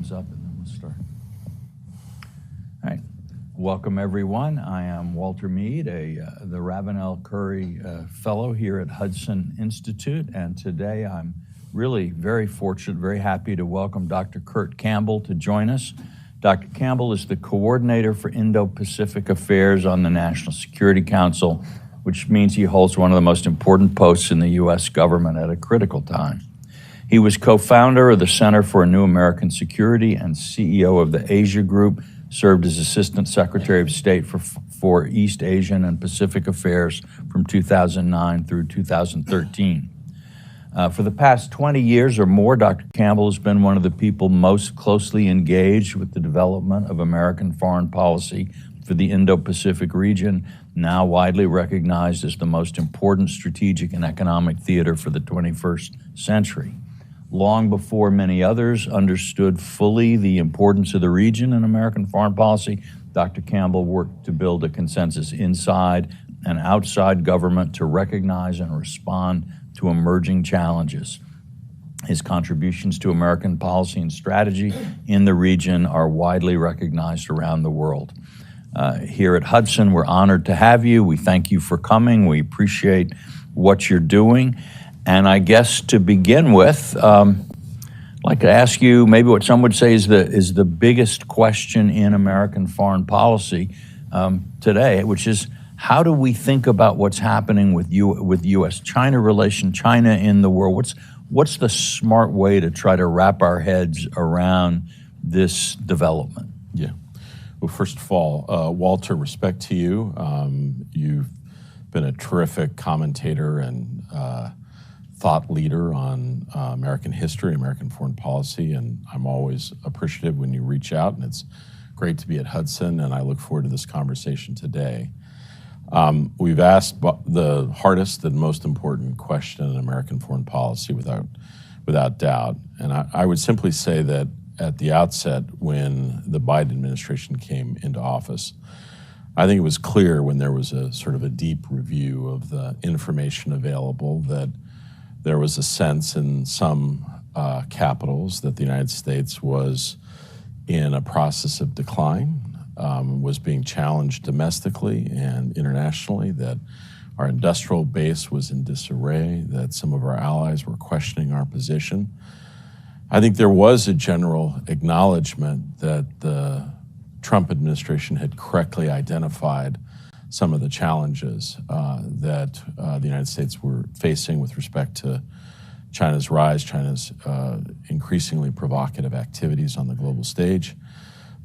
thumbs up and then we'll start. All right. Welcome, everyone. I am Walter Mead, the Ravenel Curry Fellow here at Hudson Institute, and today I'm really very fortunate, very happy to welcome Dr. Kurt Campbell to join us. Dr. Campbell is the Coordinator for Indo-Pacific Affairs on the National Security Council, which means he holds one of the most important posts in the U.S. government at a critical time. He was co-founder of the Center for a New American Security and CEO of the Asia Group, served as Assistant Secretary of State for East Asian and Pacific Affairs from 2009 through 2013. For the past 20 years or more, Dr. Campbell has been one of the people most closely engaged with the development of American foreign policy for the Indo-Pacific region, now widely recognized as the most important strategic and economic theater for the 21st century. Long before many others understood fully the importance of the region in American foreign policy, Dr. Campbell worked to build a consensus inside and outside government to recognize and respond to emerging challenges. His contributions to American policy and strategy in the region are widely recognized around the world. Here at Hudson, we're honored to have you. We thank you for coming. We appreciate what you're doing. And I guess to begin with, I'd like to ask you maybe what some would say is the biggest question in American foreign policy today, which is how do we think about what's happening with U.S.-China relation, China in the world? What's the smart way to try to wrap our heads around this development? Yeah. Well, first of all, Walter, respect to you. You've been a terrific commentator and thought leader on American history, American foreign policy, and I'm always appreciative when you reach out, and it's great to be at Hudson, and I look forward to this conversation today. We've asked the hardest and most important question in American foreign policy without doubt, and I would simply say that at the outset when the Biden administration came into office, I think it was clear when there was a sort of a deep review of the information available that there was a sense in some capitals that the United States was in a process of decline, was being challenged domestically and internationally, that our industrial base was in disarray, that some of our allies were questioning our position. I think there was a general acknowledgement that the Trump administration had correctly identified some of the challenges that the United States were facing with respect to China's rise, China's increasingly provocative activities on the global stage.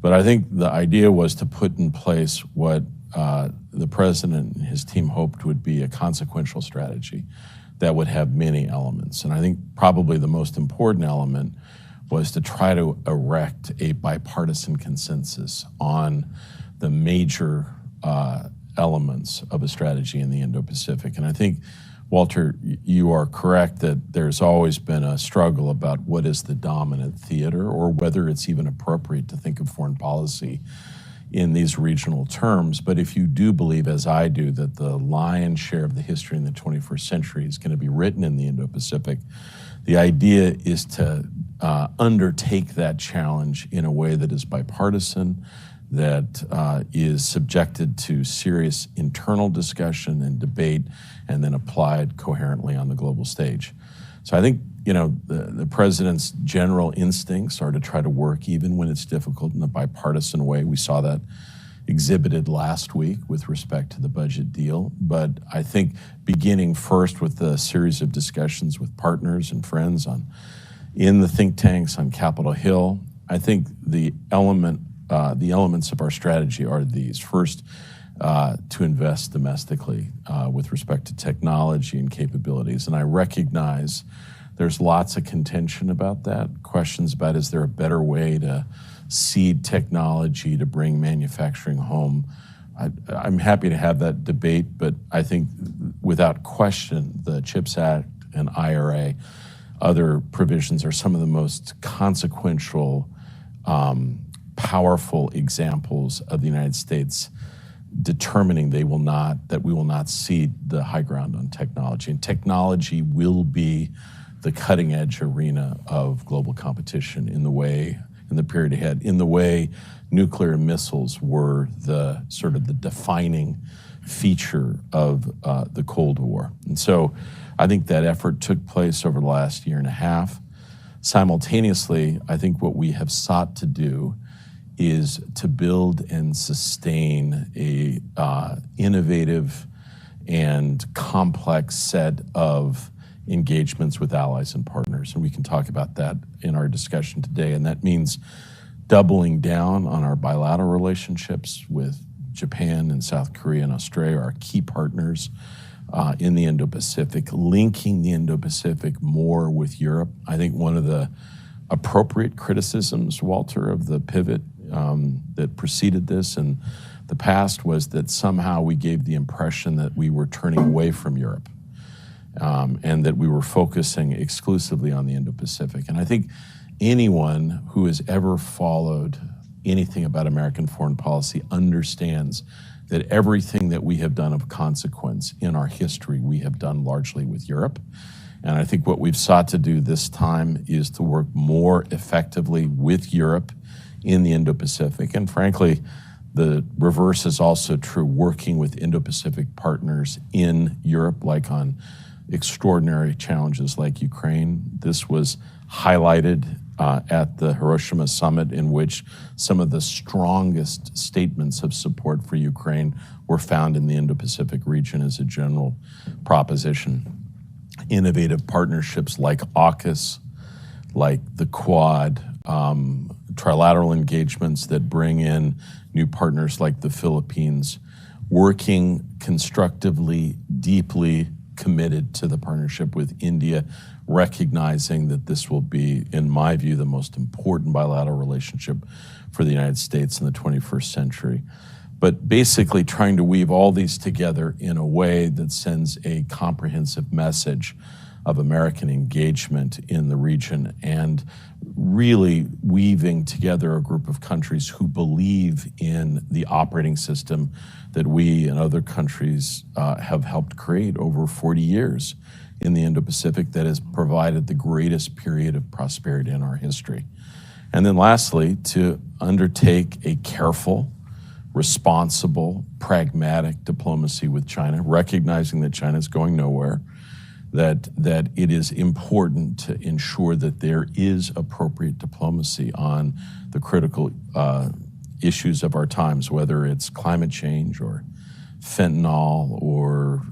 But I think the idea was to put in place what the president and his team hoped would be a consequential strategy that would have many elements. And I think probably the most important element was to try to erect a bipartisan consensus on the major elements of a strategy in the Indo-Pacific. And I think, Walter, you are correct that there's always been a struggle about what is the dominant theater or whether it's even appropriate to think of foreign policy in these regional terms. But if you do believe, as I do, that the lion's share of the history in the 21st century is going to be written in the Indo-Pacific, the idea is to undertake that challenge in a way that is bipartisan, that is subjected to serious internal discussion and debate, and then applied coherently on the global stage. So I think, the president's general instincts are to try to work even when it's difficult in a bipartisan way. We saw that exhibited last week with respect to the budget deal. But I think beginning first with a series of discussions with partners and friends in the think tanks on Capitol Hill, I think the elements of our strategy are these. First, to invest domestically with respect to technology and capabilities. And I recognize there's lots of contention about that, questions about is there a better way to seed technology to bring manufacturing home. I'm happy to have that debate, but I think without question the CHIPS Act and IRA, other provisions are some of the most consequential, powerful examples of the United States determining that we will not cede the high ground on technology. And technology will be the cutting edge arena of global competition in the way in the period ahead, in the way nuclear missiles were the sort of the defining feature of the Cold War. And so I think that effort took place over the last year and a half. Simultaneously, I think what we have sought to do is to build and sustain a innovative and complex set of engagements with allies and partners. And we can talk about that in our discussion today. And that means doubling down on our bilateral relationships with Japan and South Korea and Australia, our key partners in the Indo-Pacific, linking the Indo-Pacific more with Europe. I think one of the appropriate criticisms, Walter, of the pivot that preceded this in the past was that somehow we gave the impression that we were turning away from Europe and that we were focusing exclusively on the Indo-Pacific. And I think anyone who has ever followed anything about American foreign policy understands that everything that we have done of consequence in our history, we have done largely with Europe. And I think what we've sought to do this time is to work more effectively with Europe in the Indo-Pacific. And frankly, the reverse is also true, working with Indo-Pacific partners in Europe, like on extraordinary challenges like Ukraine. This was highlighted at the Hiroshima summit, in which some of the strongest statements of support for Ukraine were found in the Indo-Pacific region as a general proposition. Innovative partnerships like AUKUS, like the Quad, trilateral engagements that bring in new partners like the Philippines, working constructively, deeply committed to the partnership with India, recognizing that this will be, in my view, the most important bilateral relationship for the United States in the 21st century. But basically trying to weave all these together in a way that sends a comprehensive message of American engagement in the region, and really weaving together a group of countries who believe in the operating system that we and other countries have helped create over 40 years in the Indo-Pacific, that has provided the greatest period of prosperity in our history. And then lastly, to undertake a careful, responsible, pragmatic diplomacy with China, recognizing that China is going nowhere, that it is important to ensure that there is appropriate diplomacy on the critical issues of our times, whether it's climate change or fentanyl or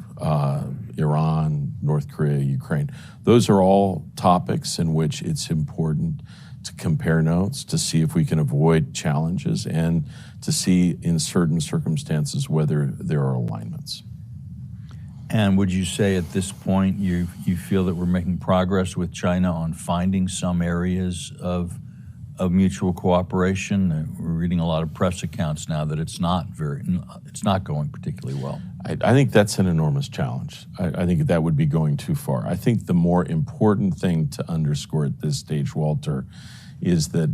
Iran, North Korea, Ukraine. Those are all topics in which it's important to compare notes, to see if we can avoid challenges, and to see in certain circumstances whether there are alignments. And would you say at this point you feel that we're making progress with China on finding some areas of mutual cooperation? We're reading a lot of press accounts now that it's not going particularly well. I think that's an enormous challenge. I think that would be going too far. I think the more important thing to underscore at this stage, Walter, is that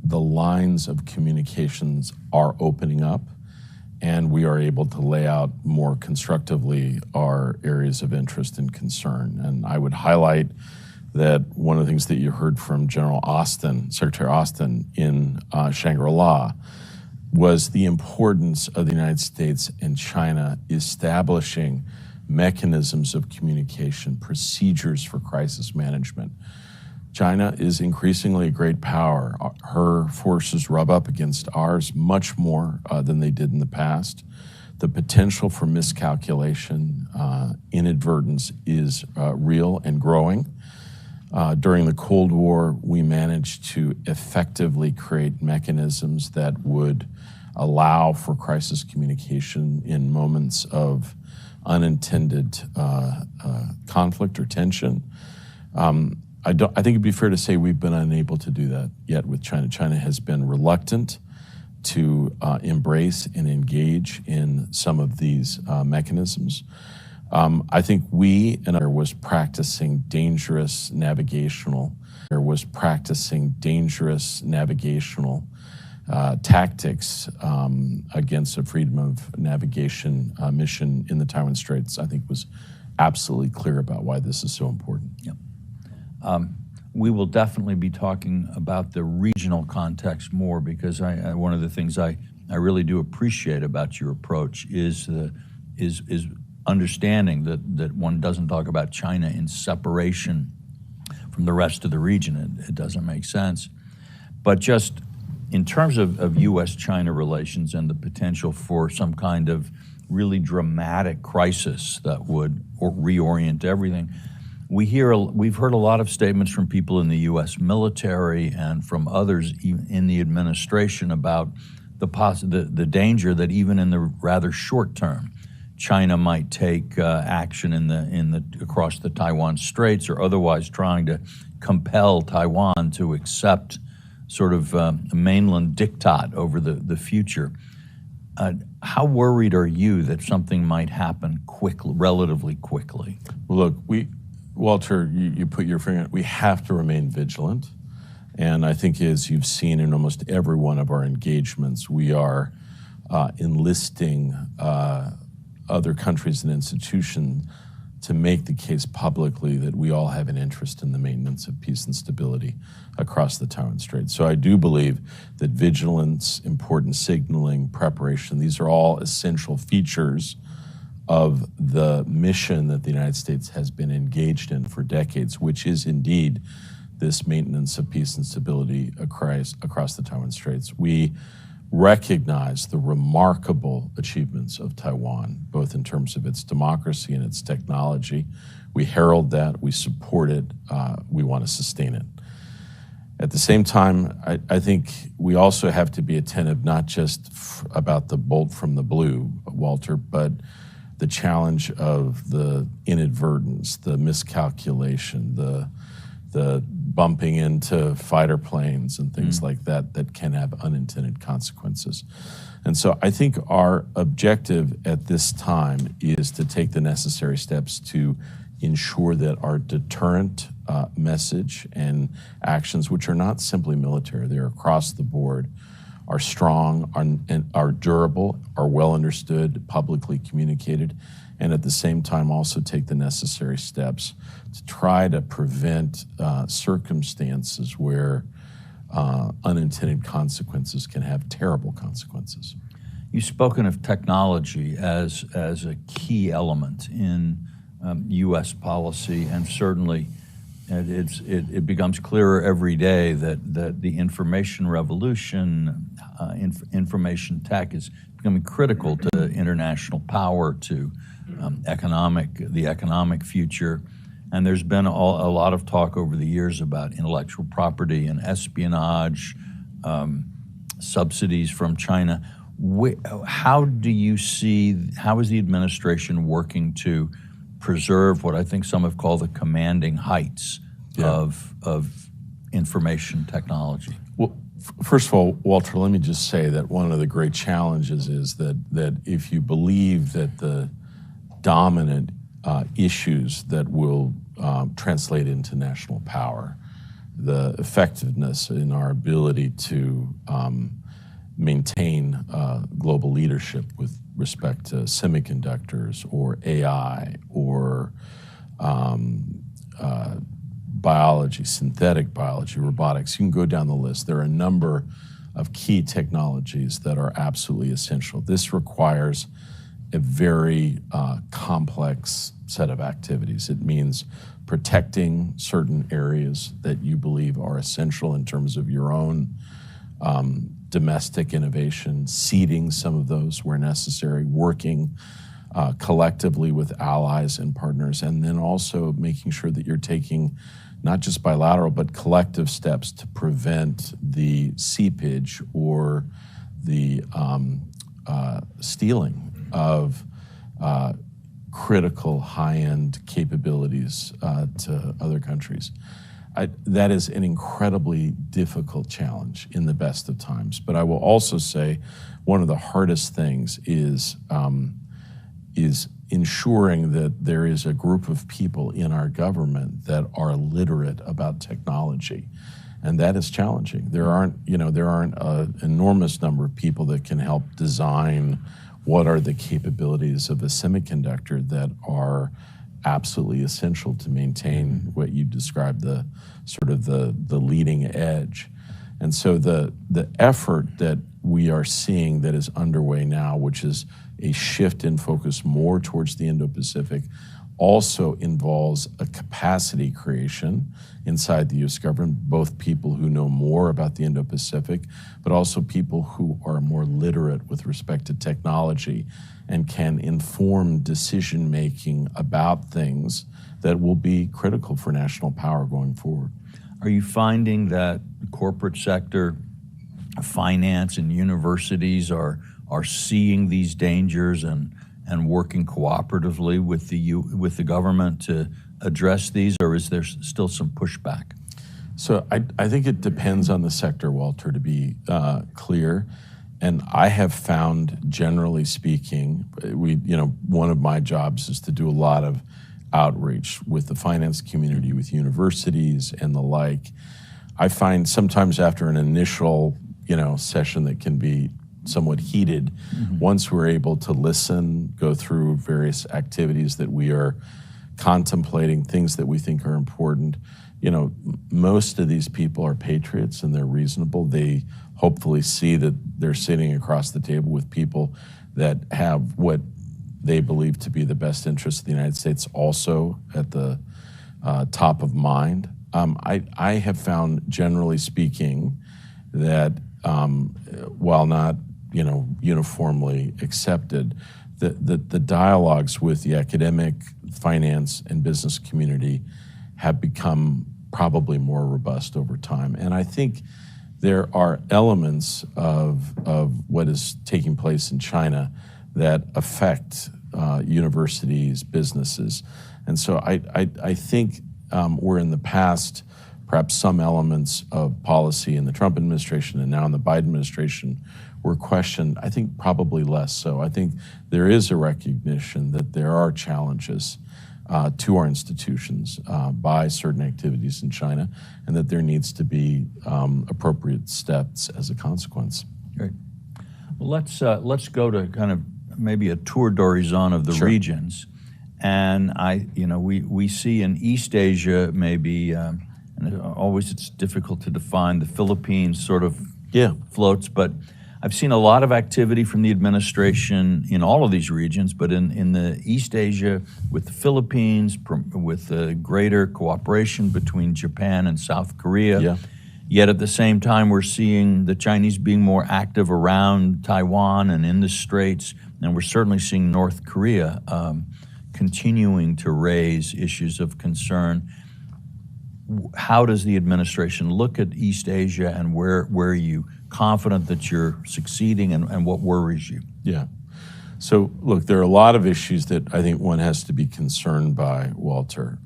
the lines of communications are opening up, and we are able to lay out more constructively our areas of interest and concern. And I would highlight that one of the things that you heard from Secretary Austin in Shangri-La, was the importance of the United States and China establishing mechanisms of communication, procedures for crisis management. China is increasingly a great power. Her forces rub up against ours much more than they did in the past. The potential for miscalculation, inadvertence is real and growing. During the Cold War, we managed to effectively create mechanisms that would allow for crisis communication in moments of unintended conflict or tension. I think it'd be fair to say we've been unable to do that yet with China. China has been reluctant to embrace and engage in some of these mechanisms. I think there was practicing dangerous navigational tactics against a freedom of navigation mission in the Taiwan Straits. I think was absolutely clear about why this is so important. Yep. we will definitely be talking about the regional context more, because one of the things I really do appreciate about your approach is understanding that one doesn't talk about China in separation from the rest of the region. It doesn't make sense. But just in terms of U.S.-China relations and the potential for some kind of really dramatic crisis that would reorient everything, we've heard a lot of statements from people in the U.S. military and from others in the administration about the danger that even in the rather short term, China might take action across the Taiwan Straits, or otherwise trying to compel Taiwan to accept sort of a mainland diktat over the future. How worried are you that something might happen relatively quickly? Well, look, Walter, you put your finger on it. We have to remain vigilant. And I think, as you've seen in almost every one of our engagements, we are enlisting other countries and institutions to make the case publicly that we all have an interest in the maintenance of peace and stability across the Taiwan Strait. So I do believe that vigilance, important signaling, preparation, these are all essential features of the mission that the United States has been engaged in for decades, which is indeed this maintenance of peace and stability across the Taiwan Straits. We recognize the remarkable achievements of Taiwan, both in terms of its democracy and its technology. We herald that, we support it, we want to sustain it. At the same time, I think we also have to be attentive, not just about the bolt from the blue, Walter, but the challenge of the inadvertence, the miscalculation, the bumping into fighter planes and things like that can have unintended consequences. And so I think our objective at this time is to take the necessary steps to ensure that our deterrent message and actions, which are not simply military, they're across the board, are strong, are durable, are well understood, publicly communicated, and at the same time also take the necessary steps to try to prevent circumstances where unintended consequences can have terrible consequences. You've spoken of technology as a key element in U.S. policy, and certainly it becomes clearer every day that the information revolution, information tech is becoming critical to international power, to the economic future. And there's been a lot of talk over the years about intellectual property and espionage, subsidies from China. How is the administration working to preserve what I think some have called the commanding heights of information technology? Well, first of all, Walter, let me just say that one of the great challenges is that if you believe that the dominant issues that will translate into national power, the effectiveness in our ability to maintain global leadership with respect to semiconductors or AI or biology, synthetic biology, robotics, you can go down the list. There are a number of key technologies that are absolutely essential. This requires a very complex set of activities. It means protecting certain areas that you believe are essential in terms of your own domestic innovation, seeding some of those where necessary, working collectively with allies and partners, and then also making sure that you're taking not just bilateral but collective steps to prevent the seepage or the stealing of critical high-end capabilities to other countries. That is an incredibly difficult challenge in the best of times. But I will also say one of the hardest things is ensuring that there is a group of people in our government that are literate about technology. And that is challenging. There aren't an enormous number of people that can help design what are the capabilities of a semiconductor that are absolutely essential to maintain what you described, the sort of the leading edge. And so the effort that we are seeing that is underway now, which is a shift in focus more towards the Indo-Pacific, also involves a capacity creation inside the U.S. government, both people who know more about the Indo-Pacific, but also people who are more literate with respect to technology and can inform decision-making about things that will be critical for national power going forward. Are you finding that the corporate sector, finance, and universities are seeing these dangers and working cooperatively with the government to address these, or is there still some pushback? So I think it depends on the sector, Walter, to be clear. And I have found, generally speaking, one of my jobs is to do a lot of outreach with the finance community, with universities and the like. I find sometimes after an initial, session that can be somewhat heated, once we're able to listen, go through various activities that we are contemplating, things that we think are important, most of these people are patriots and they're reasonable. They hopefully see that they're sitting across the table with people that have what they believe to be the best interests of the United States also at the top of mind. I have found, generally speaking, that while not uniformly accepted, the dialogues with the academic, finance, and business community have become probably more robust over time. And I think there are elements of what is taking place in China that affect universities, businesses. And so I think we're in the past, perhaps some elements of policy in the Trump administration and now in the Biden administration were questioned. I think probably less so. I think there is a recognition that there are challenges to our institutions by certain activities in China, and that there needs to be appropriate steps as a consequence. Great. Well, let's go to kind of maybe a tour d'horizon of the regions, and we see in East Asia maybe, and always it's difficult to define. The Philippines sort of floats, but I've seen a lot of activity from the administration in all of these regions, but in the East Asia with the Philippines, with the greater cooperation between Japan and South Korea. Yeah. Yet at the same time, we're seeing the Chinese being more active around Taiwan and in the Straits, and we're certainly seeing North Korea continuing to raise issues of concern. How does the administration look at East Asia, and where are you confident that you're succeeding, and what worries you? Yeah. So look, there are a lot of issues that I think one has to be concerned by, Walter.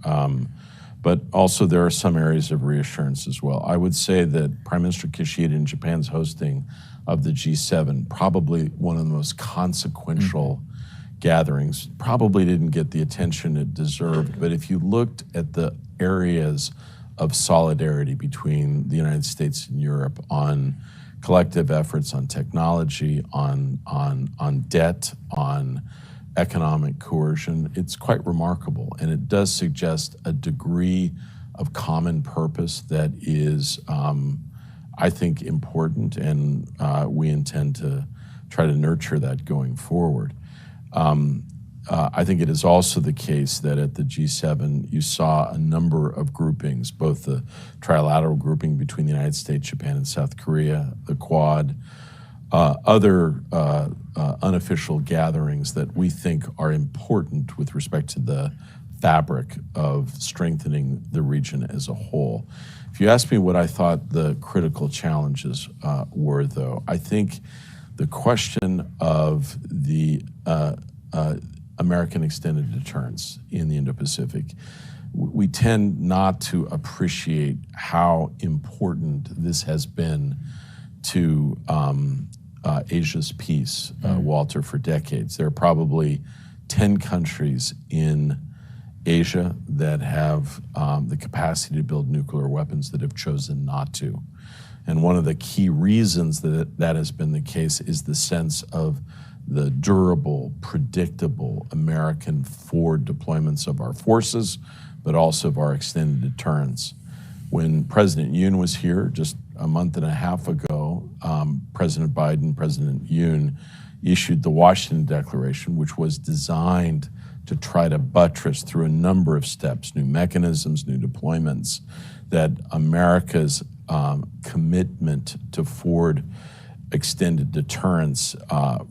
But also there are some areas of reassurance as well. I would say that Prime Minister Kishida in Japan's hosting of the G7, probably one of the most consequential gatherings, probably didn't get the attention it deserved. But if you looked at the areas of solidarity between the United States and Europe on collective efforts on technology, on debt, on economic coercion, it's quite remarkable. And it does suggest a degree of common purpose that is, I think, important, and we intend to try to nurture that going forward. I think it is also the case that at the G7, you saw a number of groupings, both the trilateral grouping between the United States, Japan, and South Korea, the Quad, other unofficial gatherings that we think are important with respect to the fabric of strengthening the region as a whole. If you ask me what I thought the critical challenges were, though, I think the question of the American extended deterrence in the Indo-Pacific, we tend not to appreciate how important this has been to Asia's peace, Walter, for decades. There are probably 10 countries in Asia that have the capacity to build nuclear weapons that have chosen not to. And one of the key reasons that that has been the case is the sense of the durable, predictable American forward deployments of our forces, but also of our extended deterrence. When President Yoon was here just a month and a half ago, President Biden, President Yoon issued the Washington Declaration, which was designed to try to buttress through a number of steps, new mechanisms, new deployments, that America's commitment to forward extended deterrence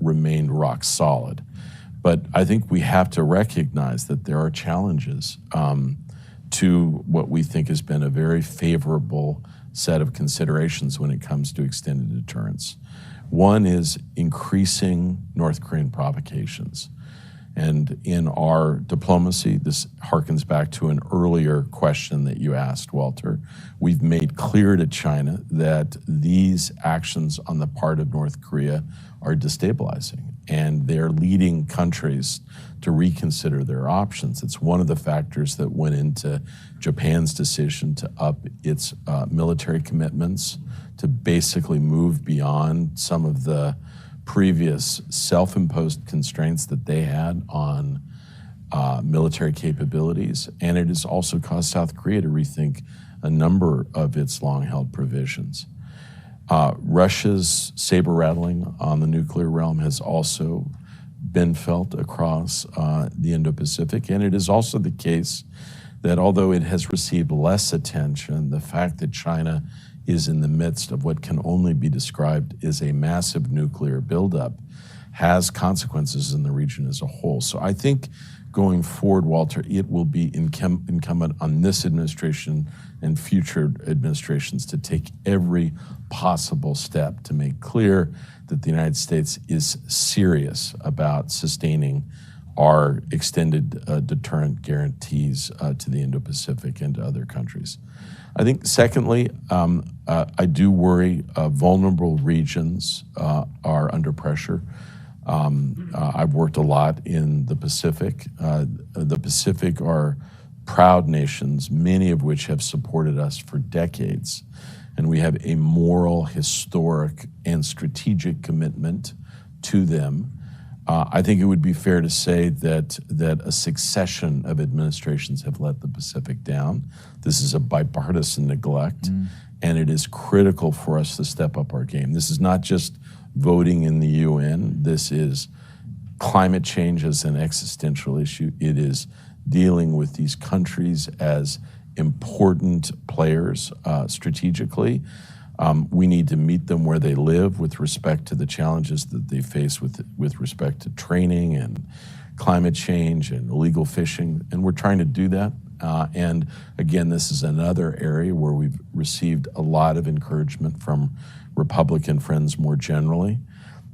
remained rock solid. But I think we have to recognize that there are challenges to what we think has been a very favorable set of considerations when it comes to extended deterrence. One is increasing North Korean provocations. And in our diplomacy, this harkens back to an earlier question that you asked, Walter. We've made clear to China that these actions on the part of North Korea are destabilizing, and they're leading countries to reconsider their options. It's one of the factors that went into Japan's decision to up its military commitments, to basically move beyond some of the previous self-imposed constraints that they had on military capabilities. And it has also caused South Korea to rethink a number of its long-held provisions. Russia's saber rattling on the nuclear realm has also been felt across the Indo-Pacific. And it is also the case that although it has received less attention, the fact that China is in the midst of what can only be described as a massive nuclear buildup has consequences in the region as a whole. So I think going forward, Walter, it will be incumbent on this administration and future administrations to take every possible step to make clear that the United States is serious about sustaining our extended deterrent guarantees to the Indo-Pacific and to other countries. I think, secondly, I do worry vulnerable regions are under pressure. I've worked a lot in the Pacific. The Pacific are proud nations, many of which have supported us for decades. And we have a moral, historic, and strategic commitment to them. I think it would be fair to say that a succession of administrations have let the Pacific down. This is a bipartisan neglect, and it is critical for us to step up our game. This is not just voting in the UN. This is climate change as an existential issue. It is dealing with these countries as important players strategically. We need to meet them where they live with respect to the challenges that they face with respect to training and climate change and illegal fishing, and we're trying to do that. And again, this is another area where we've received a lot of encouragement from Republican friends more generally.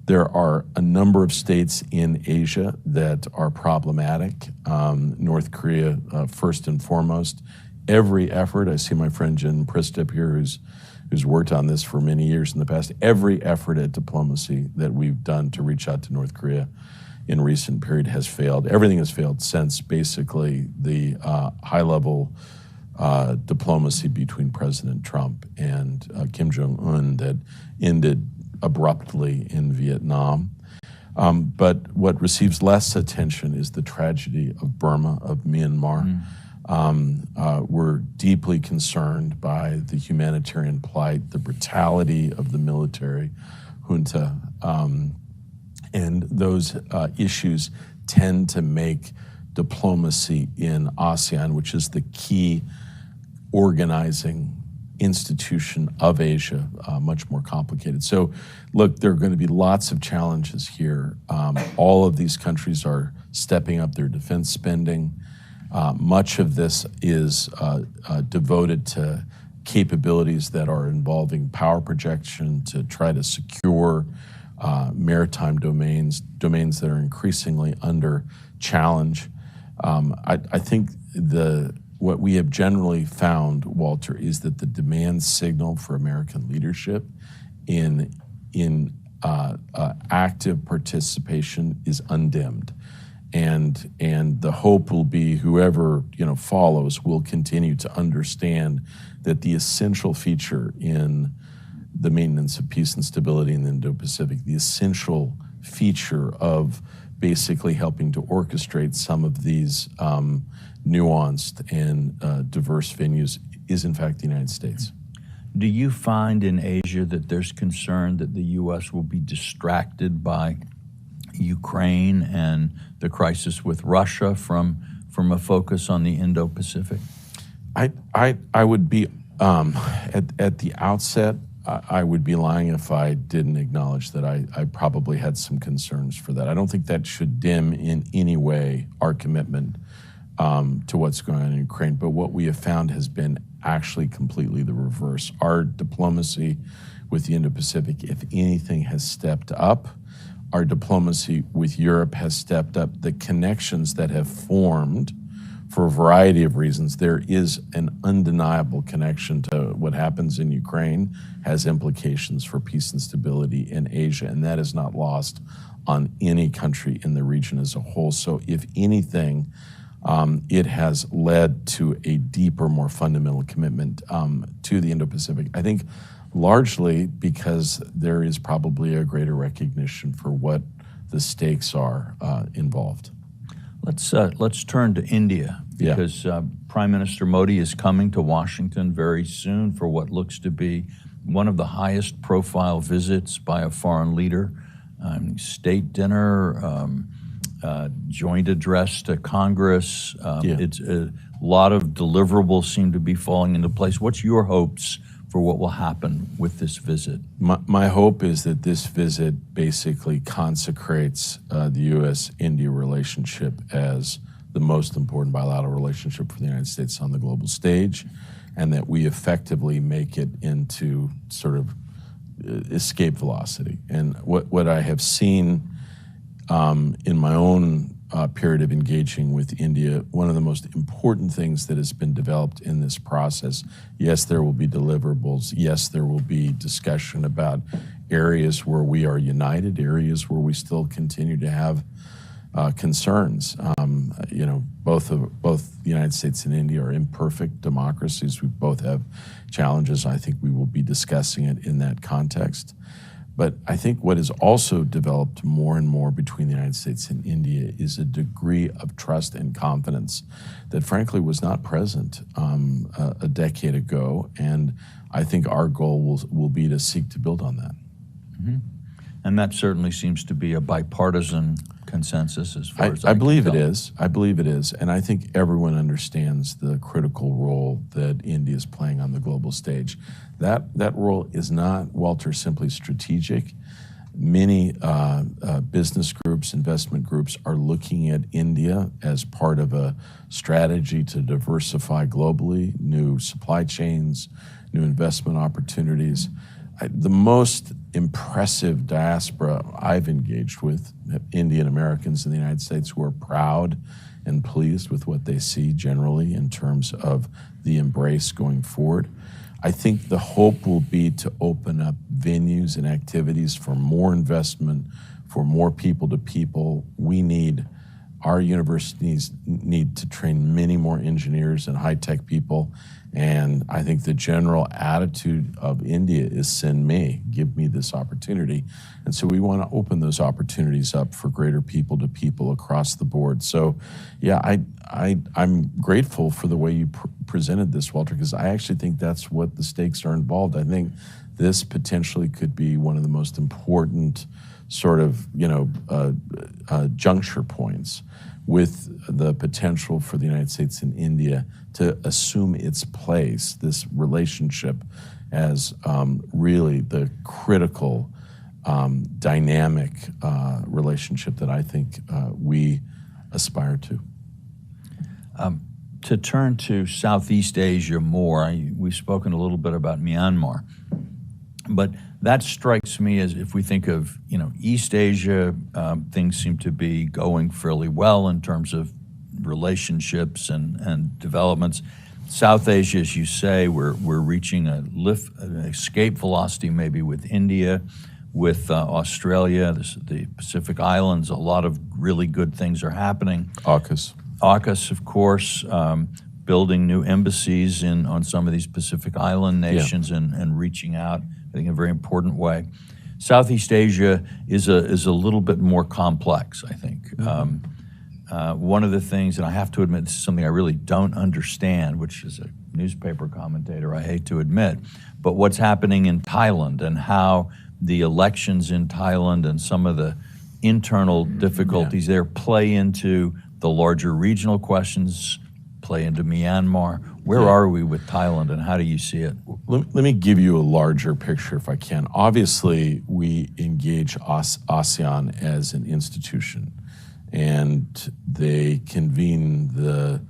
There are a number of states in Asia that are problematic. North Korea, first and foremost. Every effort, I see my friend Jen Pristip here, who's worked on this for many years in the past, every effort at diplomacy that we've done to reach out to North Korea in recent period has failed. Everything has failed since basically the high-level diplomacy between President Trump and Kim Jong-un that ended abruptly in Vietnam. But what receives less attention is the tragedy of Burma, of Myanmar. We're deeply concerned by the humanitarian plight, the brutality of the military junta, and those issues tend to make diplomacy in ASEAN, which is the key organizing institution of Asia, much more complicated. So, look, there are going to be lots of challenges here. All of these countries are stepping up their defense spending. Much of this is devoted to capabilities that are involving power projection to try to secure maritime domains that are increasingly under challenge. I think what we have generally found, Walter, is that the demand signal for American leadership in active participation is undimmed. And the hope will be whoever follows will continue to understand that the essential feature in the maintenance of peace and stability in the Indo-Pacific, the essential feature of basically helping to orchestrate some of these nuanced and diverse venues is in fact the United States. Do you find in Asia that there's concern that the U.S. will be distracted by Ukraine and the crisis with Russia from a focus on the Indo-Pacific? I would be, at the outset, I would be lying if I didn't acknowledge that I probably had some concerns for that. I don't think that should dim in any way our commitment to what's going on in Ukraine, but what we have found has been actually completely the reverse. Our diplomacy with the Indo-Pacific, if anything, has stepped up. Our diplomacy with Europe has stepped up. The connections that have formed for a variety of reasons, there is an undeniable connection to what happens in Ukraine, has implications for peace and stability in Asia, and that is not lost on any country in the region as a whole. So if anything, it has led to a deeper, more fundamental commitment to the Indo-Pacific. I think largely because there is probably a greater recognition for what the stakes are involved. Let's turn to India, because Prime Minister Modi is coming to Washington very soon for what looks to be one of the highest profile visits by a foreign leader. State dinner, joint address to Congress. It's a lot of deliverables seem to be falling into place. What's your hopes for what will happen with this visit? My hope is that this visit basically consecrates the U.S.-India relationship as the most important bilateral relationship for the United States on the global stage, and that we effectively make it into sort of escape velocity. And what I have seen in my own period of engaging with India, one of the most important things that has been developed in this process, yes, there will be deliverables, yes, there will be discussion about areas where we are united, areas where we still continue to have concerns. Both the United States and India are imperfect democracies. We both have challenges. I think we will be discussing it in that context. But I think what has also developed more and more between the United States and India is a degree of trust and confidence that frankly was not present a decade ago. And I think our goal will be to seek to build on that. Mm-hmm. And that certainly seems to be a bipartisan consensus as far as I believe it is. I believe it is. And I think everyone understands the critical role that India is playing on the global stage. That role is not, Walter, simply strategic. Many business groups, investment groups are looking at India as part of a strategy to diversify globally, new supply chains, new investment opportunities. The most impressive diaspora I've engaged with, Indian Americans in the United States, who are proud and pleased with what they see generally in terms of the embrace going forward. I think the hope will be to open up venues and activities for more investment, for more people to people. Our universities need to train many more engineers and high-tech people. And I think the general attitude of India is send me, give me this opportunity. And so we want to open those opportunities up for greater people to people across the board. So yeah, I'm grateful for the way you presented this, Walter, because I actually think that's what the stakes are involved. I think this potentially could be one of the most important sort of, juncture points with the potential for the United States and India to assume its place, this relationship, as really the critical, dynamic relationship that I think we aspire to. To turn to Southeast Asia more, we've spoken a little bit about Myanmar, but that strikes me as, if we think of East Asia, things seem to be going fairly well in terms of relationships and developments. South Asia, as you say, we're reaching an escape velocity maybe with India, with Australia, the Pacific Islands. A lot of really good things are happening. AUKUS, of course, building new embassies on some of these Pacific Island nations and reaching out, I think, in a very important way. Southeast Asia is a little bit more complex, I think. One of the things, and I have to admit this is something I really don't understand, which is a newspaper commentator, I hate to admit, but what's happening in Thailand and how the elections in Thailand and some of the internal difficulties there play into the larger regional questions, play into Myanmar. Where are we with Thailand, and how do you see it? Let me give you a larger picture if I can. Obviously, we engage ASEAN as an institution, and they convene the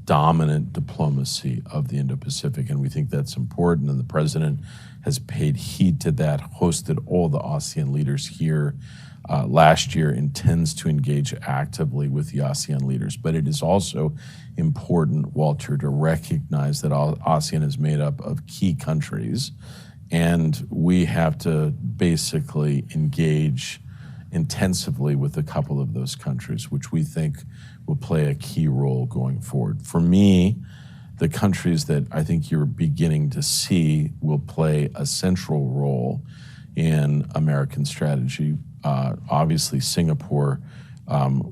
dominant diplomacy of the Indo-Pacific, and we think that's important, and the president has paid heed to that, hosted all the ASEAN leaders here last year, intends to engage actively with the ASEAN leaders. But it is also important, Walter, to recognize that ASEAN is made up of key countries, and we have to basically engage intensively with a couple of those countries, which we think will play a key role going forward. For me, the countries that I think you're beginning to see will play a central role in American strategy. Obviously, Singapore,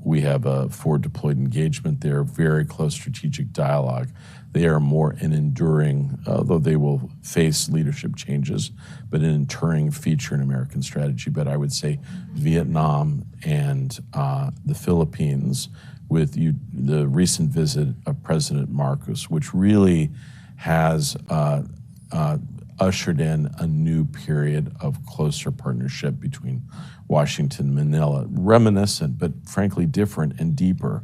we have a forward deployed engagement there, very close strategic dialogue. They are more an enduring, although they will face leadership changes, but an enduring feature in American strategy. But I would say Vietnam and the Philippines, with the recent visit of President Marcos, which really has ushered in a new period of closer partnership between Washington and Manila, reminiscent, but frankly different and deeper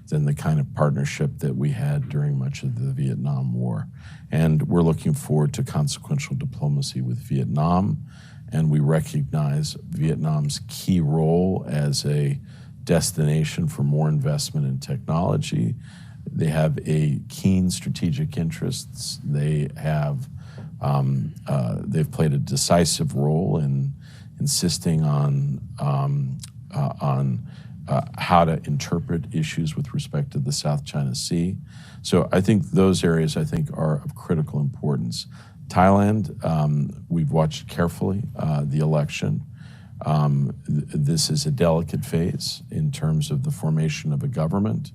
than the kind of partnership that we had during much of the Vietnam War. And we're looking forward to consequential diplomacy with Vietnam, and we recognize Vietnam's key role as a destination for more investment in technology. They have a keen strategic interests. They have they've played a decisive role in insisting on how to interpret issues with respect to the South China Sea. So I think those areas are of critical importance. Thailand, we've watched carefully the election. This is a delicate phase in terms of the formation of a government.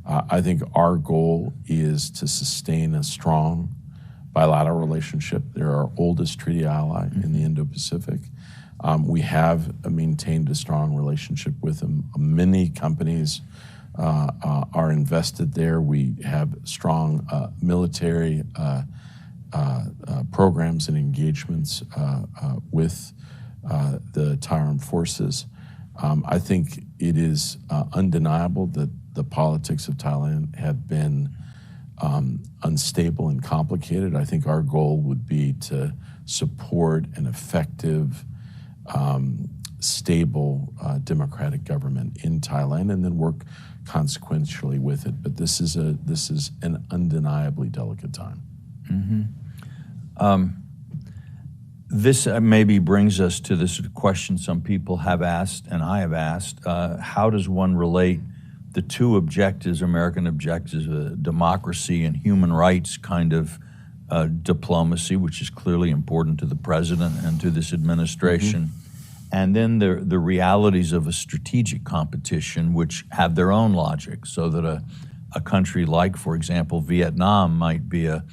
I think our goal is to sustain a strong bilateral relationship. They're our oldest treaty ally in the Indo-Pacific. We have maintained a strong relationship with them. Many companies are invested there. We have strong military programs and engagements with the Thai Armed Forces. I think it is undeniable that the politics of Thailand have been unstable and complicated. I think our goal would be to support an effective, stable, democratic government in Thailand, and then work consequentially with it. But this is an undeniably delicate time. This maybe brings us to this question some people have asked, and I have asked, how does one relate the two objectives, American objectives, democracy and human rights kind of diplomacy, which is clearly important to the president and to this administration, and then the realities of a strategic competition, which have their own logic, so that a country like, for example, Vietnam might be a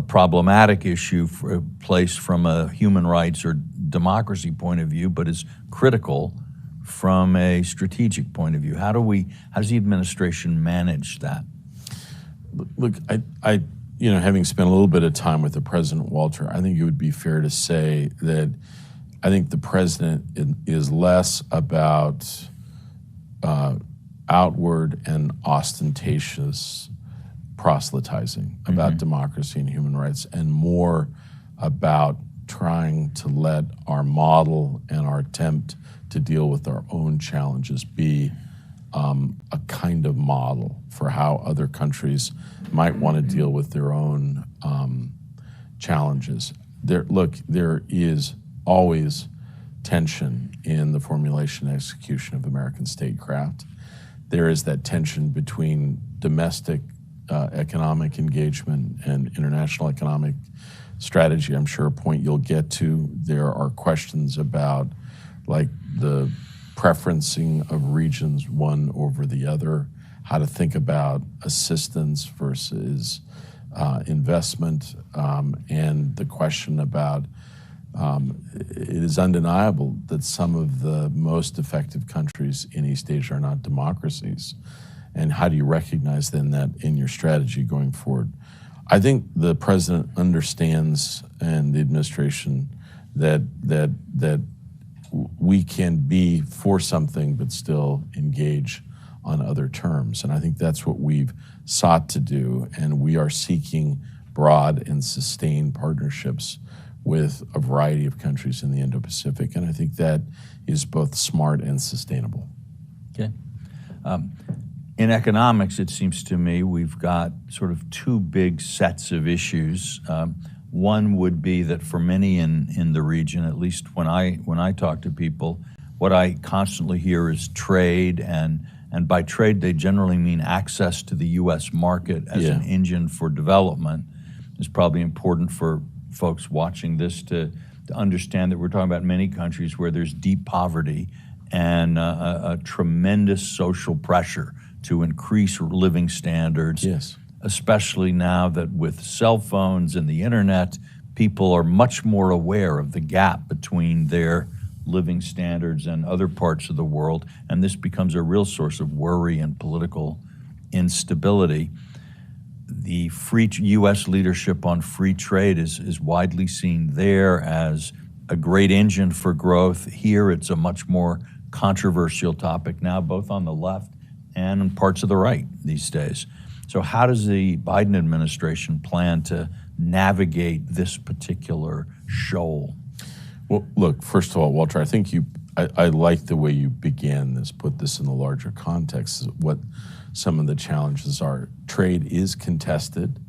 problematic issue placed from a human rights or democracy point of view, but is critical from a strategic point of view. How does the administration manage that? Look, I having spent a little bit of time with the president, Walter, I think it would be fair to say that I think the president is less about outward and ostentatious proselytizing about democracy and human rights, and more about trying to let our model and our attempt to deal with our own challenges be a kind of model for how other countries might want to deal with their own challenges. There is always tension in the formulation and execution of American statecraft. There is that tension between domestic economic engagement and international economic strategy. I'm sure a point you'll get to. There are questions about like the preferencing of regions one over the other, how to think about assistance versus investment, and the question about it is undeniable that some of the most effective countries in East Asia are not democracies. And how do you recognize then that in your strategy going forward? I think the president understands, and the administration, that we can be for something but still engage on other terms. And I think that's what we've sought to do, and we are seeking broad and sustained partnerships with a variety of countries in the Indo-Pacific, and I think that is both smart and sustainable. Okay. In economics, it seems to me we've got sort of two big sets of issues. One would be that for many in the region, at least when I talk to people, what I constantly hear is trade, and by trade they generally mean access to the U.S. market as an engine for development. It's probably important for folks watching this to understand that we're talking about many countries where there's deep poverty and a tremendous social pressure to increase living standards, especially now that with cell phones and the internet, people are much more aware of the gap between their living standards and other parts of the world, and this becomes a real source of worry and political instability. The U.S. leadership on free trade is widely seen there as a great engine for growth. Here, it's a much more controversial topic now, both on the left and in parts of the right these days. So how does the Biden administration plan to navigate this particular shoal? Well, look, first of all, Walter, I think I like the way you began this, put this in the larger context, what some of the challenges are. Trade is contested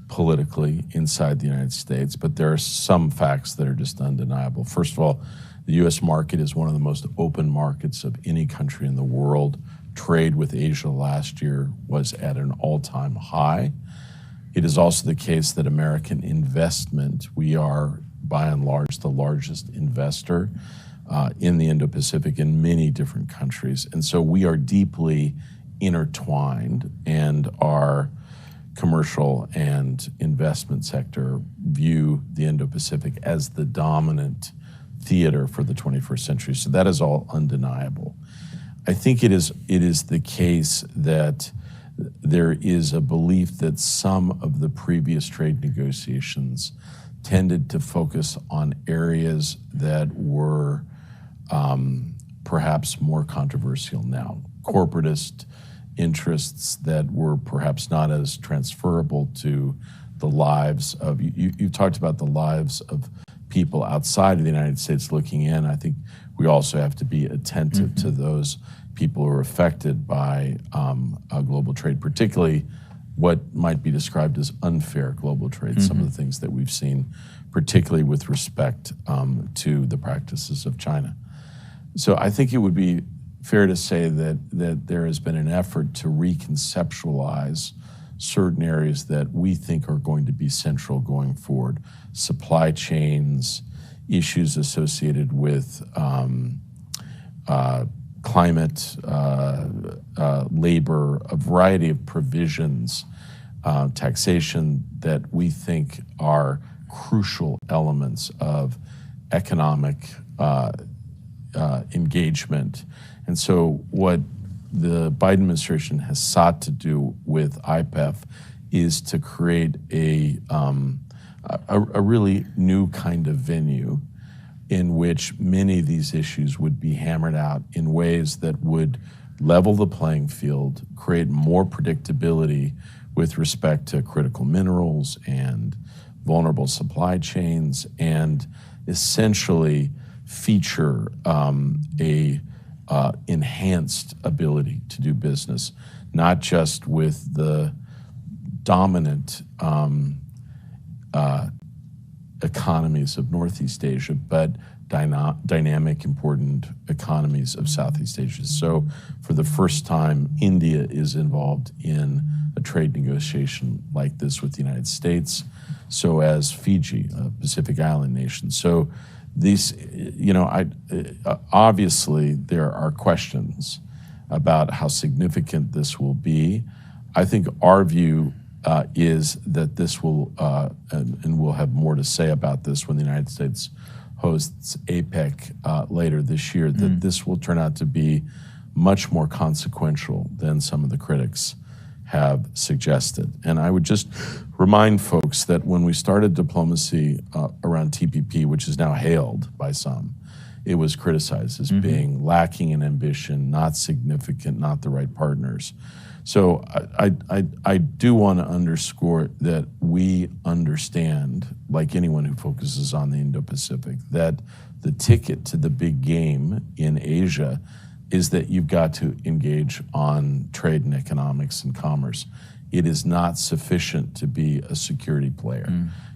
politically inside the United States, but there are some facts that are just undeniable. First of all, the U.S. market is one of the most open markets of any country in the world. Trade with Asia last year was at an all-time high. It is also the case that American investment, we are by and large the largest investor in the Indo-Pacific in many different countries. And so we are deeply intertwined, and our commercial and investment sector view the Indo-Pacific as the dominant theater for the 21st century. So that is all undeniable. I think it is the case that there is a belief that some of the previous trade negotiations tended to focus on areas that were perhaps more controversial now. Corporatist interests that were perhaps not as transferable to the lives of, you talked about the lives of people outside of the United States looking in. I think we also have to be attentive to those people who are affected by global trade, particularly what might be described as unfair global trade, some of the things that we've seen, particularly with respect to the practices of China. So I think it would be fair to say that there has been an effort to reconceptualize certain areas that we think are going to be central going forward. Supply chains, issues associated with climate, labor, a variety of provisions, taxation that we think are crucial elements of economic engagement. And so what the Biden administration has sought to do with IPEF is to create a really new kind of venue in which many of these issues would be hammered out in ways that would level the playing field, create more predictability with respect to critical minerals and vulnerable supply chains, and essentially feature a enhanced ability to do business, not just with the dominant economies of Northeast Asia, but dynamic, important economies of Southeast Asia. So for the first time, India is involved in a trade negotiation like this with the United States, so as Fiji, a Pacific Island nation. So these, obviously there are questions about how significant this will be. I think our view is that this will, and we'll have more to say about this when the United States hosts APEC later this year, that this will turn out to be much more consequential than some of the critics have suggested. And I would just remind folks that when we started diplomacy around TPP, which is now hailed by some, it was criticized as being lacking in ambition, not significant, not the right partners. So I do want to underscore that we understand, like anyone who focuses on the Indo-Pacific, that the ticket to the big game in Asia is that you've got to engage on trade and economics and commerce. It is not sufficient to be a security player.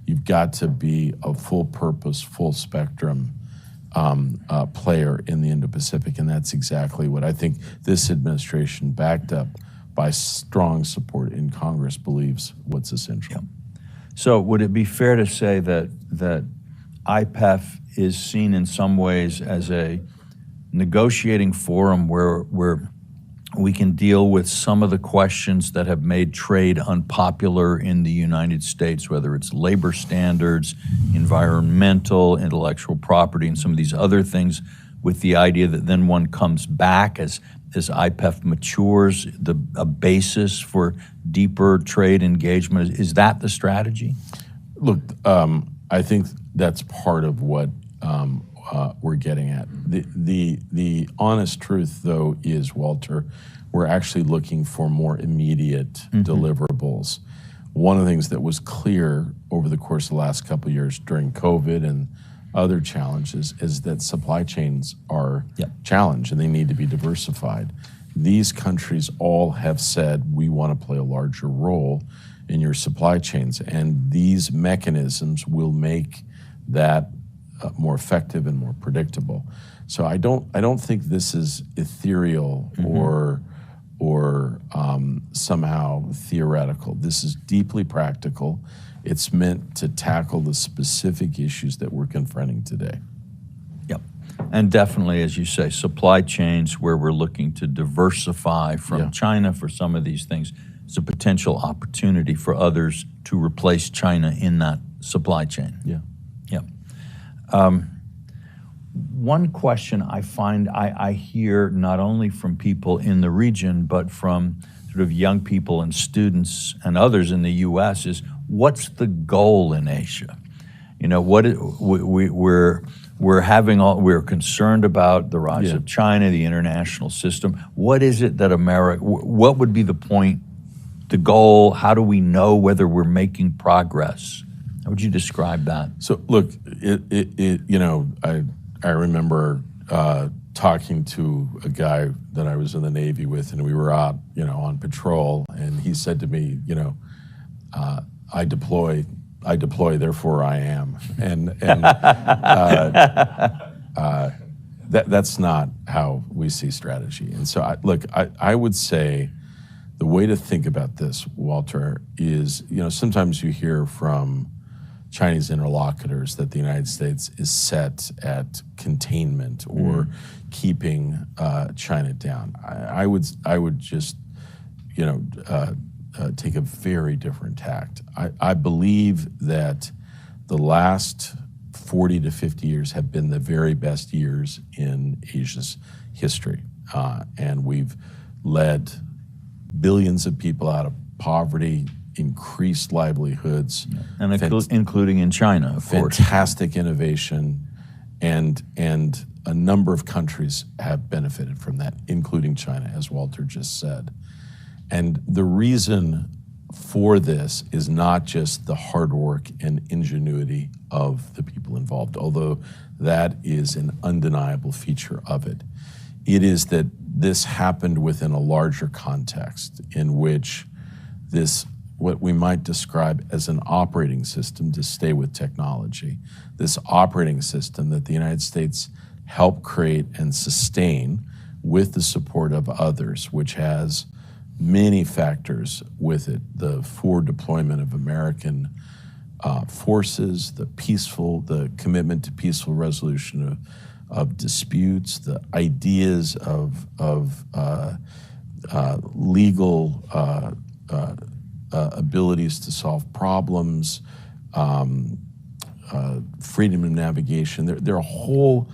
You've got to be a full-purpose, full-spectrum player in the Indo-Pacific, and that's exactly what I think this administration, backed up by strong support in Congress, believes what's essential. Yeah. So would it be fair to say that IPEF is seen in some ways as a negotiating forum where we can deal with some of the questions that have made trade unpopular in the United States, whether it's labor standards, environmental, intellectual property, and some of these other things, with the idea that then one comes back as IPEF matures, a basis for deeper trade engagement? Is that the strategy? Look, I think that's part of what we're getting at. The honest truth, though, is, Walter, we're actually looking for more immediate deliverables. One of the things that was clear over the course of the last couple of years during COVID and other challenges is that supply chains are challenged and they need to be diversified. These countries all have said, we want to play a larger role in your supply chains, and these mechanisms will make that more effective and more predictable. So I don't think this is ethereal or somehow theoretical. This is deeply practical. It's meant to tackle the specific issues that we're confronting today. Yep. And definitely, as you say, supply chains where we're looking to diversify from China for some of these things. It's a potential opportunity for others to replace China in that supply chain. Yeah. One question I find I hear not only from people in the region, but from sort of young people and students and others in the U.S. is, what's the goal in Asia? You know, we're concerned about the rise of China, the international system. What is it that what would be the point, the goal? How do we know whether we're making progress? How would you describe that? So look, I remember talking to a guy that I was in the Navy with, and we were out, on patrol, and he said to me, I deploy, therefore I am, and that's not how we see strategy. And so, I would say the way to think about this, Walter, is, sometimes you hear from Chinese interlocutors that the United States is set at containment or keeping China down. I would just, take a very different tact. I believe that the last 40 to 50 years have been the very best years in Asia's history, and we've led billions of people out of poverty, increased livelihoods, and including in China, of course. Fantastic innovation, and a number of countries have benefited from that, including China, as Walter just said. And the reason for this is not just the hard work and ingenuity of the people involved, although that is an undeniable feature of it. It is that this happened within a larger context in which this, what we might describe as an operating system, to stay with technology, this operating system that the United States helped create and sustain with the support of others, which has many factors with it: the forward deployment of American forces, the commitment to peaceful resolution of disputes, the ideas of legal abilities to solve problems, freedom of navigation. There are a whole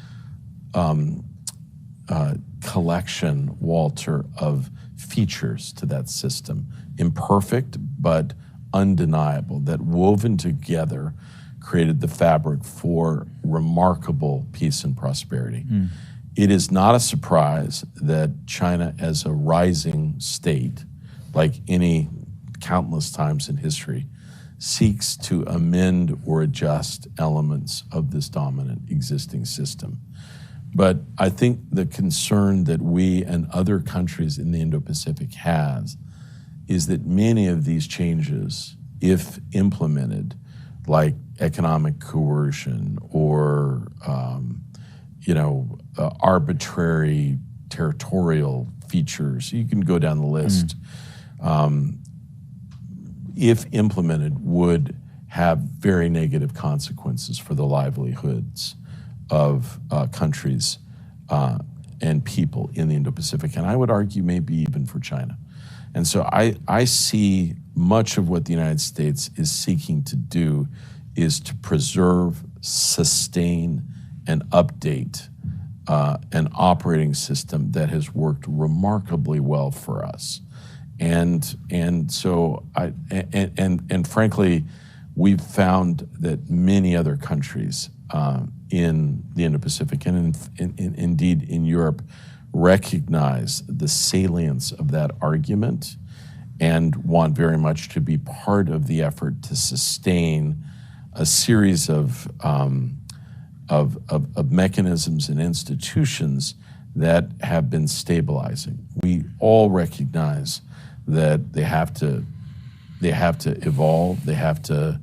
collection, Walter, of features to that system, imperfect but undeniable, that woven together created the fabric for remarkable peace and prosperity. It is not a surprise that China, as a rising state, like any countless times in history, seeks to amend or adjust elements of this dominant existing system. But I think the concern that we and other countries in the Indo-Pacific has is that many of these changes, if implemented, like economic coercion or arbitrary territorial features, you can go down the list, if implemented, would have very negative consequences for the livelihoods of countries and people in the Indo-Pacific, and I would argue maybe even for China. And so I see much of what the United States is seeking to do is to preserve, sustain, and update an operating system that has worked remarkably well for us. And so frankly, we've found that many other countries in the Indo-Pacific and indeed in Europe recognize the salience of that argument and want very much to be part of the effort to sustain a series of mechanisms and institutions that have been stabilizing. We all recognize that they have to evolve. They have to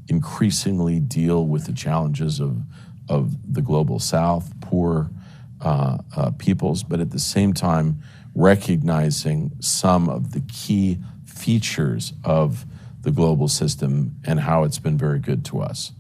increasingly deal with the challenges of the global South, poor peoples, but at the same time recognizing some of the key features of the global system and how it's been very good to us.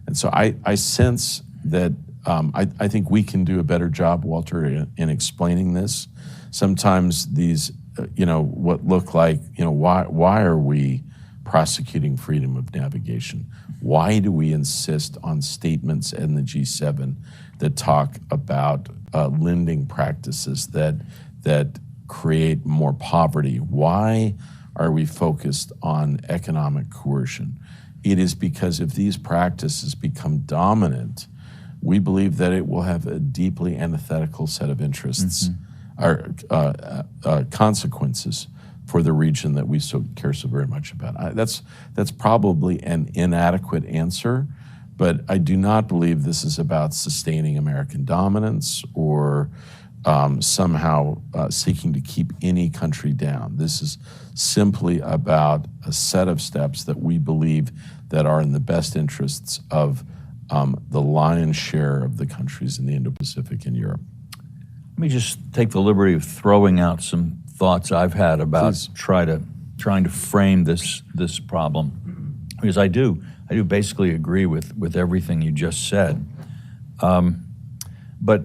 And so I sense that I think we can do a better job, Walter, in explaining this. Sometimes these, what look like, why are we prosecuting freedom of navigation? Why do we insist on statements in the G7 that talk about lending practices that create more poverty? Why are we focused on economic coercion? It is because if these practices become dominant, we believe that it will have a deeply antithetical set of interests or consequences for the region that we care so very much about. That's probably an inadequate answer, but I do not believe this is about sustaining American dominance or somehow seeking to keep any country down. This is simply about a set of steps that we believe that are in the best interests of the lion's share of the countries in the Indo-Pacific and Europe. Let me just take the liberty of throwing out some thoughts I've had about trying to frame this problem, because I do basically agree with everything you just said. But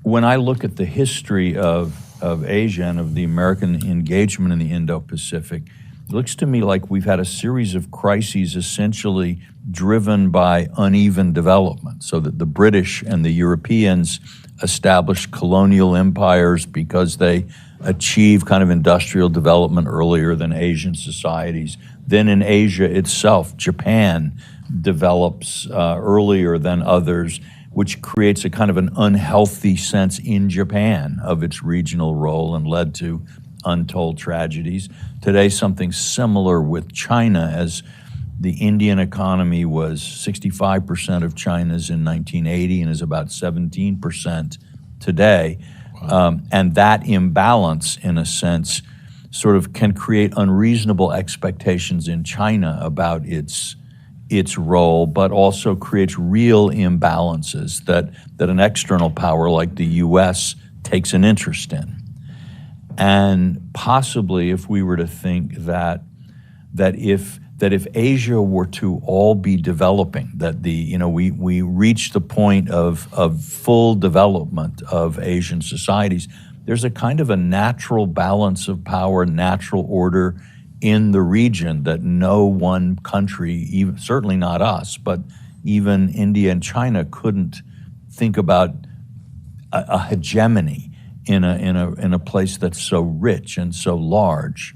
when I look at the history of Asia and of the American engagement in the Indo-Pacific, it looks to me like we've had a series of crises essentially driven by uneven development, so that the British and the Europeans established colonial empires because they achieved kind of industrial development earlier than Asian societies. Then in Asia itself, Japan develops earlier than others, which creates a kind of an unhealthy sense in Japan of its regional role and led to untold tragedies. Today, something similar with China, as the Indian economy was 65% of China's in 1980 and is about 17% today. Wow. And that imbalance, in a sense, sort of can create unreasonable expectations in China about its role, but also creates real imbalances that an external power like the U.S. takes an interest in. And possibly if we were to think that that if Asia were to all be developing, that we reach the point of full development of Asian societies, there's a kind of a natural balance of power, natural order in the region that no one country, even certainly not us, but even India and China couldn't think about a hegemony in a place that's so rich and so large.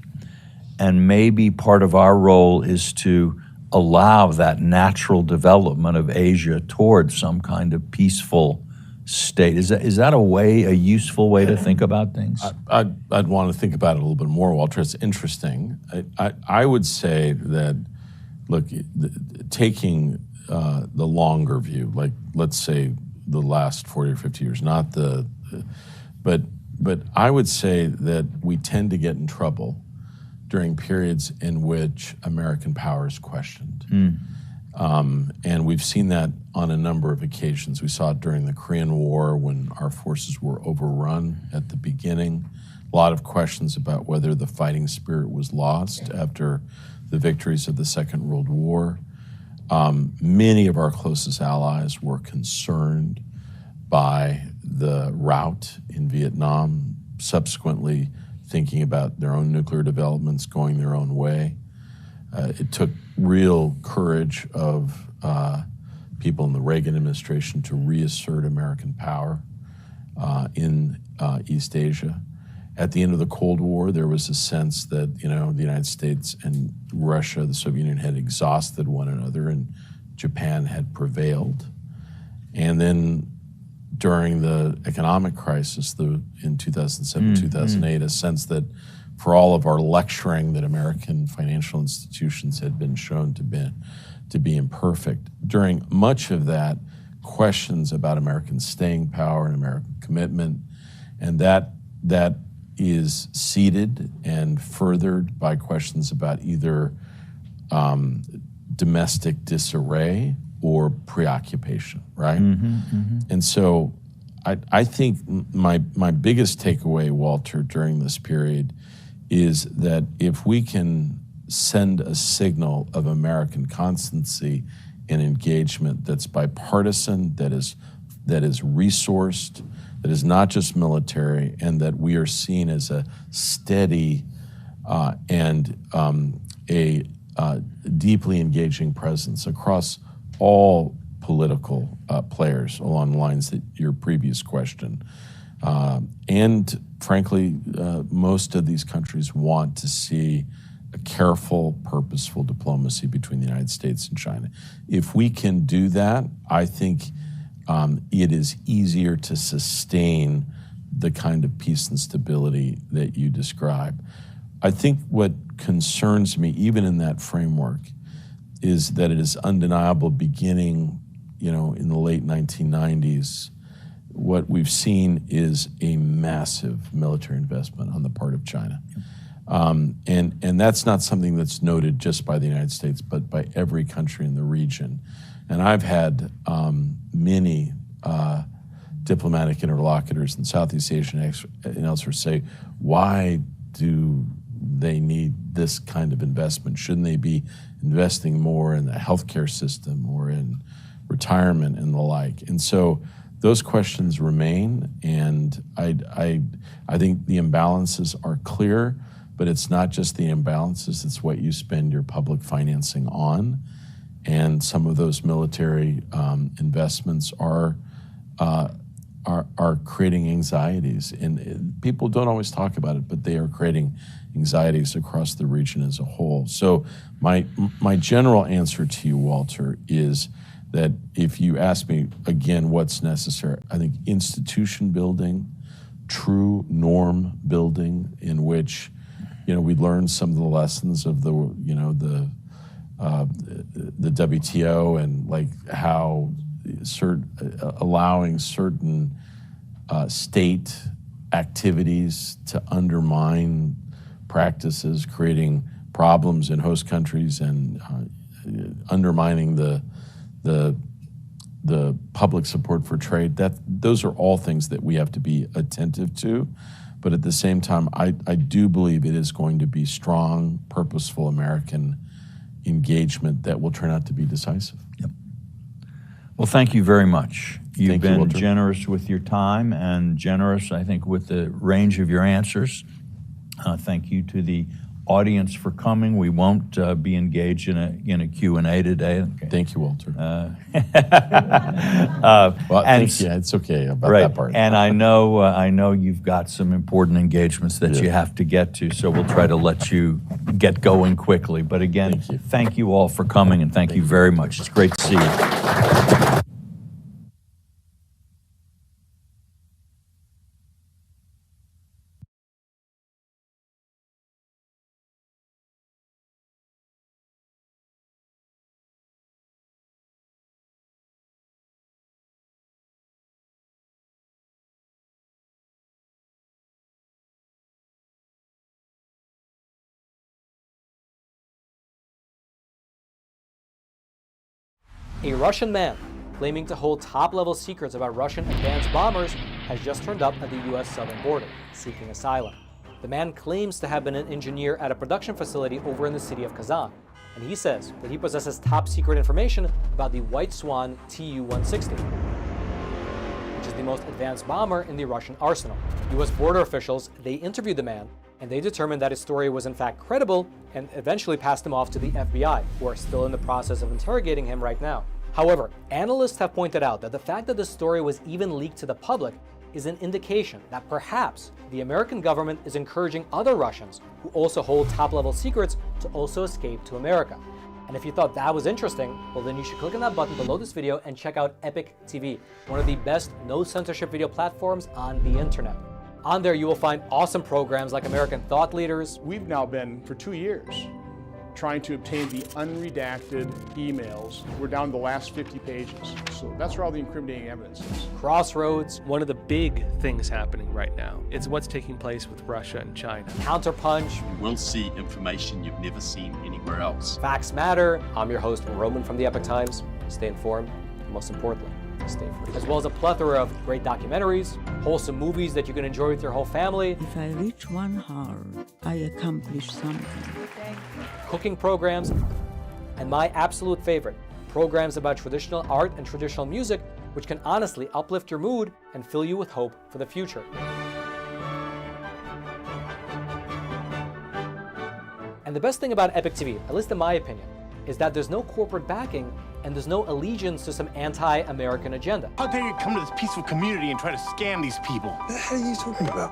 And maybe part of our role is to allow that natural development of Asia towards some kind of peaceful state. Is that a useful way to think about things? I'd want to think about it a little bit more, Walter. It's interesting. I would say that, look, taking the longer view, like let's say the last 40 or 50 years, but I would say that we tend to get in trouble during periods in which American power is questioned. And we've seen that on a number of occasions. We saw it during the Korean War when our forces were overrun at the beginning. A lot of questions about whether the fighting spirit was lost after the victories of the Second World War. Many of our closest allies were concerned by the rout in Vietnam, subsequently thinking about their own nuclear developments, going their own way. It took real courage of people in the Reagan administration to reassert American power in East Asia. At the end of the Cold War, there was a sense that the United States and Russia, the Soviet Union, had exhausted one another, and Japan had prevailed. And then during the economic crisis in 2007, 2008, a sense that for all of our lecturing that American financial institutions had been shown to be imperfect, during much of that, questions about American staying power and American commitment, and that is seeded and furthered by questions about either domestic disarray or preoccupation, right? And so I think my biggest takeaway, Walter, during this period is that if we can send a signal of American constancy and engagement that's bipartisan, that is resourced, that is not just military, and that we are seen as a steady and a deeply engaging presence across all political players along the lines that your previous question. And frankly, most of these countries want to see a careful, purposeful diplomacy between the United States and China. If we can do that, I think it is easier to sustain the kind of peace and stability that you describe. I think what concerns me, even in that framework, is that it is undeniable beginning, in the late 1990s, what we've seen is a massive military investment on the part of China. And that's not something that's noted just by the United States, but by every country in the region. And I've had many diplomatic interlocutors in Southeast Asia and elsewhere say, why do they need this kind of investment? Shouldn't they be investing more in the healthcare system or in retirement and the like? And so those questions remain, and I think the imbalances are clear, but it's not just the imbalances, it's what you spend your public financing on. And some of those military investments are creating anxieties. And people don't always talk about it, but they are creating anxieties across the region as a whole. So my general answer to you, Walter, is that if you ask me again what's necessary, I think institution building, true norm building, in which we learn some of the lessons of the WTO and like how allowing certain state activities to undermine practices, creating problems in host countries and undermining the public support for trade. Those are all things that we have to be attentive to. But at the same time, I do believe it is going to be strong, purposeful American engagement that will turn out to be decisive. Yep. Well, thank you very much. You've Thank you, been Walter. generous with your time and generous, I think, with the range of your answers. Thank you to the audience for coming. We won't be engaged in a Q&A today. Okay. Thank you, Walter. And Thank you. It's okay about that part. And I know you've got some important engagements that you have to get to, so we'll try to let you get going quickly. But again, thank you all for coming, and thank you very much. It's great to see you. A Russian man claiming to hold top-level secrets about Russian advanced bombers has just turned up at the U.S. southern border, seeking asylum. The man claims to have been an engineer at a production facility over in the city of Kazan, and he says that he possesses top-secret information about the White Swan Tu-160, which is the most advanced bomber in the Russian arsenal. U.S. border officials, they interviewed the man, and they determined that his story was in fact credible and eventually passed him off to the FBI, who are still in the process of interrogating him right now. However, analysts have pointed out that the fact that the story was even leaked to the public is an indication that perhaps the American government is encouraging other Russians who also hold top-level secrets to also escape to America. And if you thought that was interesting, well then you should click on that button below this video and check out Epoch TV, one of the best no-censorship video platforms on the internet. On there you will find awesome programs like American Thought Leaders. We've now been, for 2 years, trying to obtain the unredacted emails. We're down to the last 50 pages. So that's where all the incriminating evidence is. Crossroads, One of the big things happening right now is what's taking place with Russia and China. Counterpunch, You will see information you've never seen anywhere else. Facts Matter. I'm your host, Roman from the Epoch Times. Stay informed, and most importantly, stay free. As well as a plethora of great documentaries, wholesome movies that you can enjoy with your whole family, If I reach 1 hour, I accomplish something. cooking programs, and my absolute favorite, programs about traditional art and traditional music, which can honestly uplift your mood and fill you with hope for the future. And the best thing about Epoch TV, at least in my opinion, is that there's no corporate backing and there's no allegiance to some anti-American agenda. How dare you come to this peaceful community and try to scam these people? What the hell are you talking about?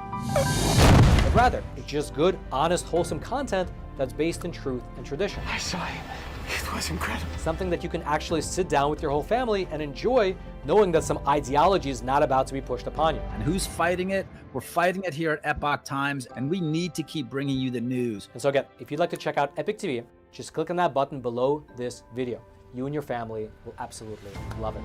But rather, it's just good, honest, wholesome content that's based in truth and tradition. I saw him. It was incredible. Something that you can actually sit down with your whole family and enjoy, knowing that some ideology is not about to be pushed upon you. And who's fighting it? We're fighting it here at Epoch Times, and we need to keep bringing you the news. And so again, if you'd like to check out Epoch TV, just click on that button below this video. You and your family will absolutely love it.